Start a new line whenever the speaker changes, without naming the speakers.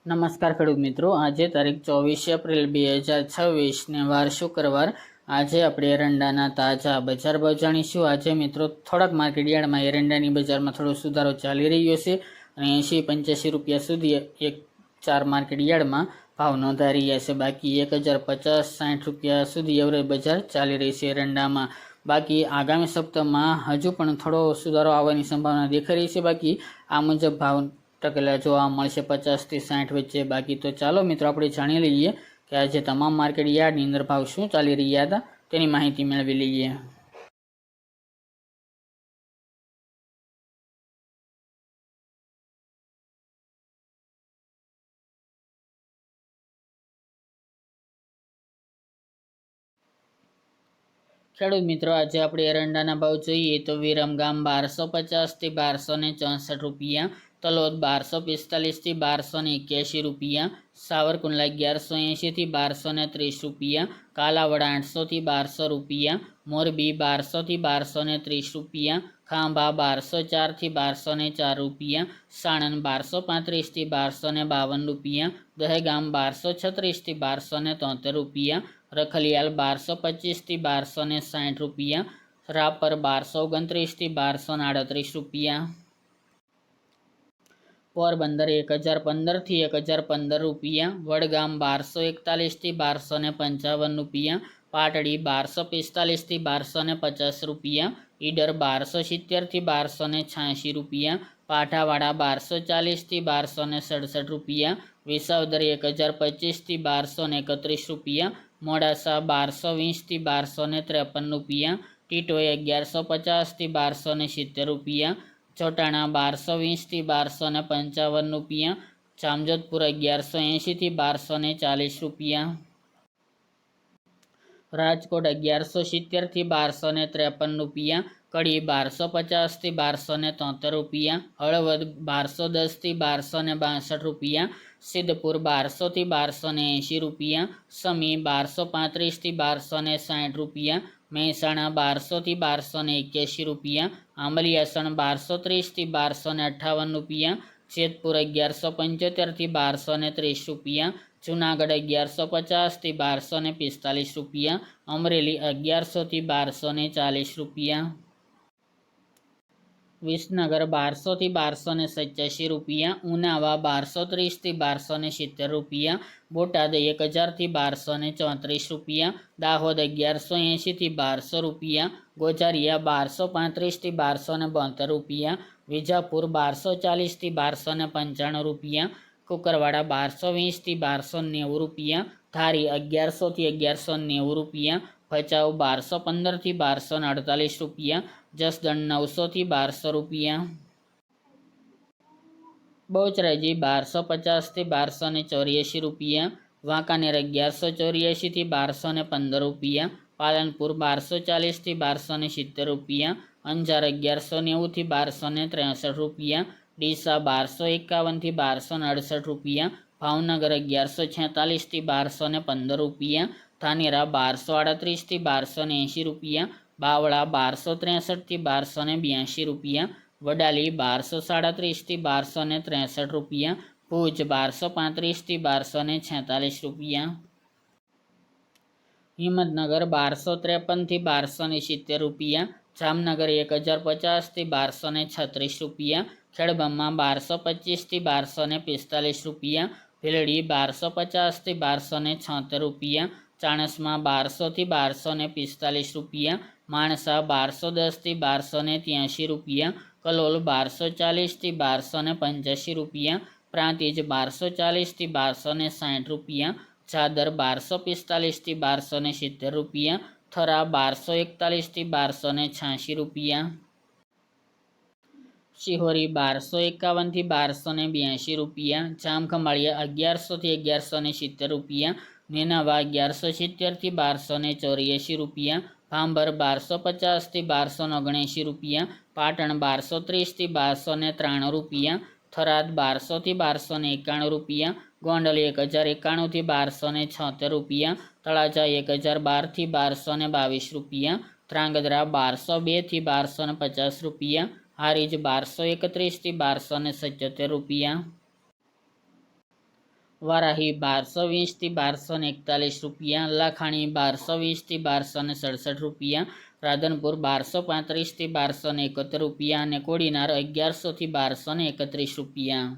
નમસ્કાર ખેડૂત મિત્રો, આજે તારીખ 24 એપ્રિલ 2026 ને વાર શુક્રવાર। આજે આપણે એરંડાના તાજા બજાર ભાવ જાણીશું। આજે મિત્રો થોડાક માર્કેટ યાર્ડમાં એરંડાની બજારમાં થોડો સુધારો ચાલી રહ્યો છે અને 80-85 રૂપિયા સુધી એક ચાર માર્કેટ યાર્ડમાં ભાવ નોંધાઈ રહ્યા છે। બાકી 1050-60 રૂપિયા સુધી એવરેજ બજાર ચાલી રહી છે એરંડામાં। બાકી આગામી સપ્તાહમાં હજુ પણ થોડો સુધારો આવવાની સંભાવના દેખાઈ રહી છે। બાકી આ મુજબ ભાવ ટકેલા જોવા મળશે 50 થી 60 વચ્ચે। બાકી તો ચાલો મિત્રો આપણે જાણી લઈએ કે આજે તમામ માર્કેટ યાર્ડની અંદર ભાવ શું ચાલી રહ્યા હતા તેની માહિતી મેળવી લઈએ। ખેડૂત મિત્રો, આજે આપણે એરંડાના ભાવ જોઈએ તો વિરમગામ 1250 થી 1264 રૂપિયા, તલોદ 1245 થી 1281 રૂપિયા, સાવરકુંડલા 1180 થી 1230 રૂપિયા, કાલાવડ 800 થી 1200 રૂપિયા, મોરબી 1200 થી 1230 રૂપિયા, ખાંભા 1204 થી 1204 રૂપિયા, સાણંદ 1235 થી 1252 રૂપિયા, દહેગામ 1236 થી 1273 રૂપિયા, રખલિયાલ 1225 થી 1260 રૂપિયા, રાપર 1229 થી 1238 રૂપિયા, પોરબંદર 1015 થી 1015 રૂપિયા, વડગામ 1241 થી 1255 રૂપિયા, પાટડી 1245 થી 1250 રૂપિયા, ઈડર 1270 થી 1286 રૂપિયા, પાઠાવાડા 1240 થી 1267 રૂપિયા, વિસાવદર 1025 થી 1231 રૂપિયા, મોડાસા 1220 થી 1253 રૂપિયા, ટીટોઈ 1150 થી 1270 રૂપિયા, ચોટાણા 1220 થી 1255 રૂપિયા, જામજોધપુર 1180 થી 1240 રૂપિયા, રાજકોટ 1170 થી 1253 રૂપિયા, કડી 1250 થી 1273 રૂપિયા, હળવદ 1210 થી 1262 રૂપિયા, સિદ્ધપુર 1200 થી 1280 રૂપિયા, સમી 1235 થી 1260 રૂપિયા, મહેસાણા 1200 થી 1281 રૂપિયા, આંબલિયાસણ 1230 થી 1258 રૂપિયા, જેતપુર 1175 થી 1230 રૂપિયા, જુનાગઢ 1150 થી 1245 રૂપિયા, અમરેલી 1100 થી 1240 રૂપિયા, વિસનગર 1200 થી 1287 રૂપિયા, ઉનાવા 1230 થી 1270 રૂપિયા, બોટાદ 1000 થી 1234 રૂપિયા, દાહોદ 1180 થી 1200 રૂપિયા, ગોઝારિયા 1235 થી 1272 રૂપિયા, વિજાપુર 1240 થી 1295 રૂપિયા, કુકરવાડા 1220 થી 1290 રૂપિયા, ધારી 1100 થી 1190 રૂપિયા, ભચાઉ 1215 થી 1248 રૂપિયા, જસદણ 900 થી 1200 રૂપિયા, બહુચરાજી 1250 થી 1284 રૂપિયા, વાંકાનેર 1184 થી 1215 રૂપિયા, પાલનપુર 1240 થી 1270 રૂપિયા, અંજાર 1190 થી 1263 રૂપિયા, ડીસા 1251 થી 1268 રૂપિયા, ભાવનગર 1146 થી 1215 રૂપિયા, ધાનેરા 1238 થી 1280 રૂપિયા, બાવળા 1263 થી 1282 રૂપિયા, વડાલી 1237 થી 1263 રૂપિયા, ભુજ 1235 થી 1246 રૂપિયા, હિંમતનગર 1253 થી 1270 રૂપિયા, જામનગર 1050 થી 1236 રૂપિયા, ખેડબ્રહ્મા 1225 થી 1245 રૂપિયા, ભીલડી 1250 થી 1276 રૂપિયા, ચાણસ્મા 1200 થી 1245 રૂપિયા, માણસા 1210 થી 1283 રૂપિયા, કલોલ 1240 થી 1285 રૂપિયા, પ્રાંતિજ 1240 થી 1260 રૂપિયા, ચાદર 1245 થી 1270 રૂપિયા, થરા 1241 થી 1286 રૂપિયા, શિહોરી 1251 થી 1282 રૂપિયા, જામખંભાળિયા 1100 થી 1170 રૂપિયા, નેનાવા 1170 થી 1284 રૂપિયા, ભાંભર 1250 થી 1279 રૂપિયા, પાટણ 1230 થી 1293 રૂપિયા, થરાદ 1200 થી 1291 રૂપિયા, ગોંડલ 1091 થી 1276 રૂપિયા, તળાજા 1012 થી 1222 રૂપિયા, ધ્રાંગધ્રા 1202 થી 1250 રૂપિયા, હારીજ 1231 થી 1277 રૂપિયા, વારાહી 1220 થી 1241 રૂપિયા, લાખાણી 1220 થી 1267 રૂપિયા, રાધનપુર 1235 થી 1271 રૂપિયા અને કોડીનાર 1100 થી 1231 રૂપિયા।